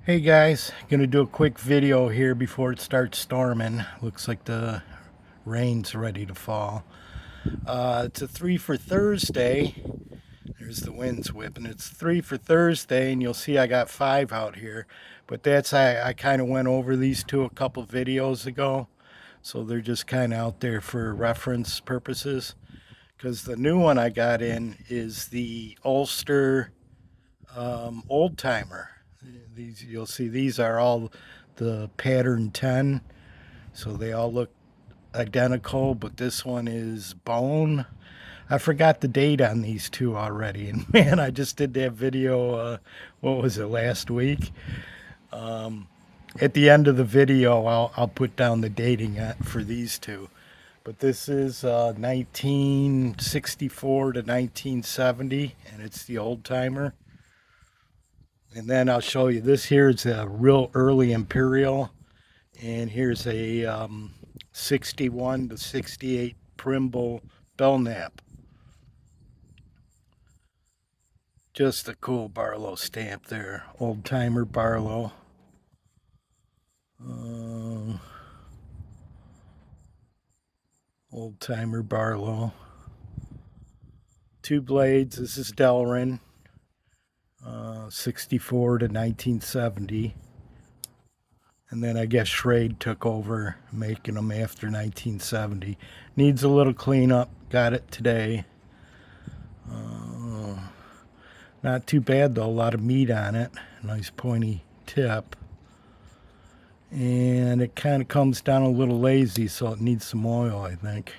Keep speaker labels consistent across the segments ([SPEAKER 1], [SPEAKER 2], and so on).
[SPEAKER 1] Hey guys, gonna do a quick video here before it starts storming. Looks like the rain's ready to fall. It's a 3 for Thursday. There's the winds whipping. It's 3 for Thursday, and you'll see I got 5 out here. But I kind of went over these two a couple videos ago, so they're just kind of out there for reference purposes. Because the new one I got in is the Ulster old timer. These, you'll see, these are all the pattern 10, so they all look identical, but this one is bone. I forgot the date on these two already, and man, I just did that video, what was it, last week? At the end of the video, I'll put down the dating for these two. But this is 1964 to 1970, and it's the old timer. And then I'll show you, this here is a real early Imperial, and here's a 61 to 68 Primble Belknap. Just a cool Barlow stamp there, old timer Barlow. Old timer Barlow. Two blades. This is Delrin, 64 to 1970. And then I guess Schrade took over making them after 1970. Needs a little cleanup. Got it today. Not too bad though. A lot of meat on it. Nice pointy tip. And it kind of comes down a little lazy, so it needs some oil, I think.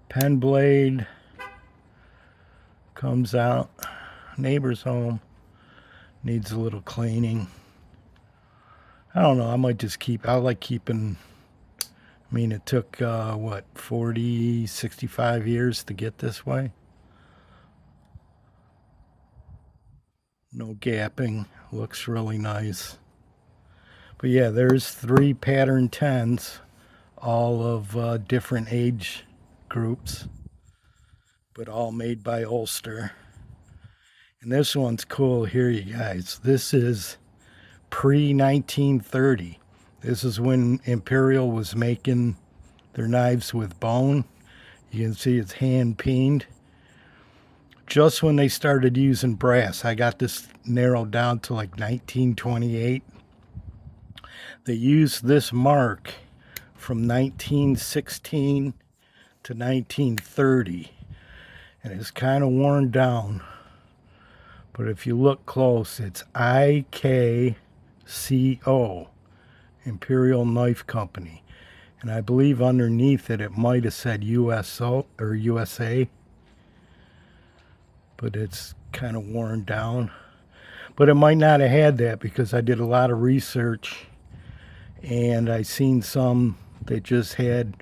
[SPEAKER 1] Pen blade comes out. Neighbor's home. Needs a little cleaning. I don't know. I might just I like keeping. I mean, it took, what, 40, 65 years to get this way? No gapping. Looks really nice. But yeah, there's 3 pattern 10s, all of different age groups, but all made by Ulster. And this one's cool here, you guys. This is pre-1930. This is when Imperial was making their knives with bone. You can see it's hand peened. Just when they started using brass, I got this narrowed down to like 1928. They used this mark from 1916 to 1930, and it's kind of worn down. But if you look close, it's IKCO, Imperial Knife Company. And I believe underneath it, it might have said USO or USA. But it's kind of worn down. But it might not have had that, because I did a lot of research and I seen some that just had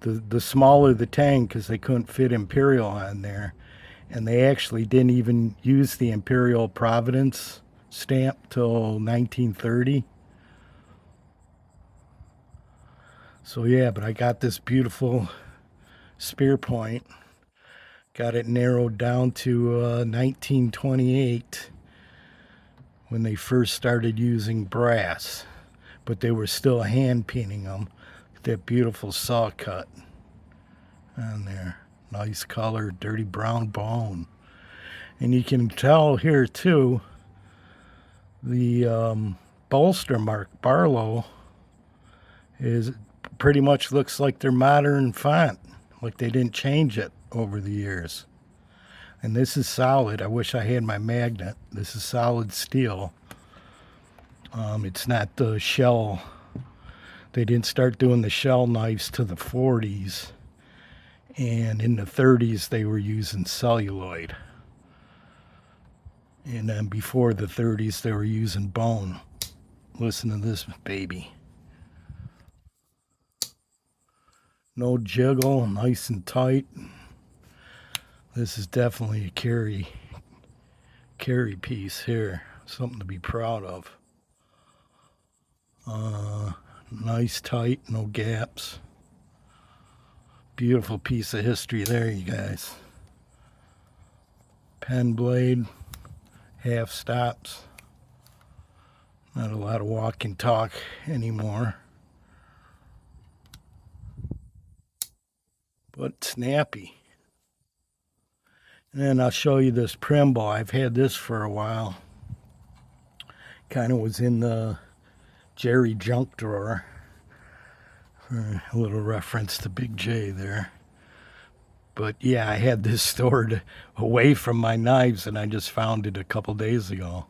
[SPEAKER 1] the smaller the tang, because they couldn't fit Imperial on there. And they actually didn't even use the Imperial Providence stamp till 1930. So yeah, but I got this beautiful spear point. Got it narrowed down to 1928, when they first started using brass, but they were still hand peening them. That beautiful saw cut on there. Nice color, dirty brown bone. And you can tell here too, the bolster mark Barlow is pretty much looks like their modern font, like they didn't change it over the years. And this is solid. I wish I had my magnet. This is solid steel. It's not the shell. They didn't start doing the shell knives to the 40s. And in the 30s, they were using celluloid. And then before the 30s, they were using bone. Listen to this baby. No jiggle, nice and tight. This is definitely a carry piece here. Something to be proud of. Nice, tight, no gaps. Beautiful piece of history there, you guys. Pen blade. half stops. Not a lot of walk and talk anymore. But snappy. And then I'll show you this Primble. I've had this for a while. Kind of was in the Jerry junk drawer. For a little reference to Big J there. But yeah, I had this stored away from my knives and I just found it a couple days ago.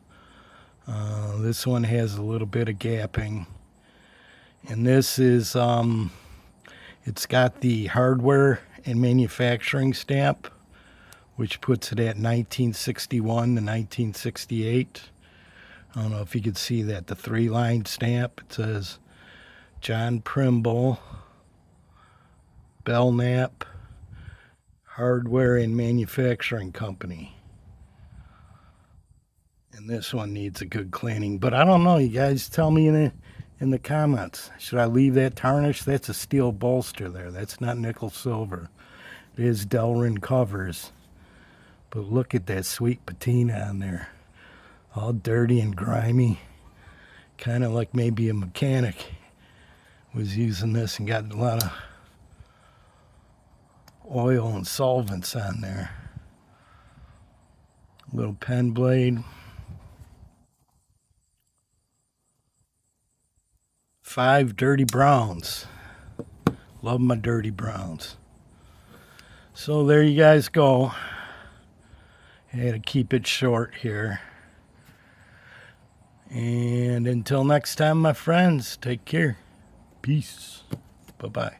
[SPEAKER 1] This one has a little bit of gapping. And this is, it's got the hardware and manufacturing stamp, which puts it at 1961 to 1968. I don't know if you can see that, the 3-line stamp. It says John Primble, Belknap, Hardware and Manufacturing Company. And this one needs a good cleaning. But I don't know, you guys tell me in the comments. Should I leave that tarnished? That's a steel bolster there. That's not nickel silver. It is Delrin covers. But look at that sweet patina on there. All dirty and grimy. Kind of like maybe a mechanic was using this and got a lot of oil and solvents on there. Little pen blade. 5 dirty browns. Love my dirty browns. So there you guys go. I had to keep it short here. And until next time, my friends, take care. Peace. Bye-bye.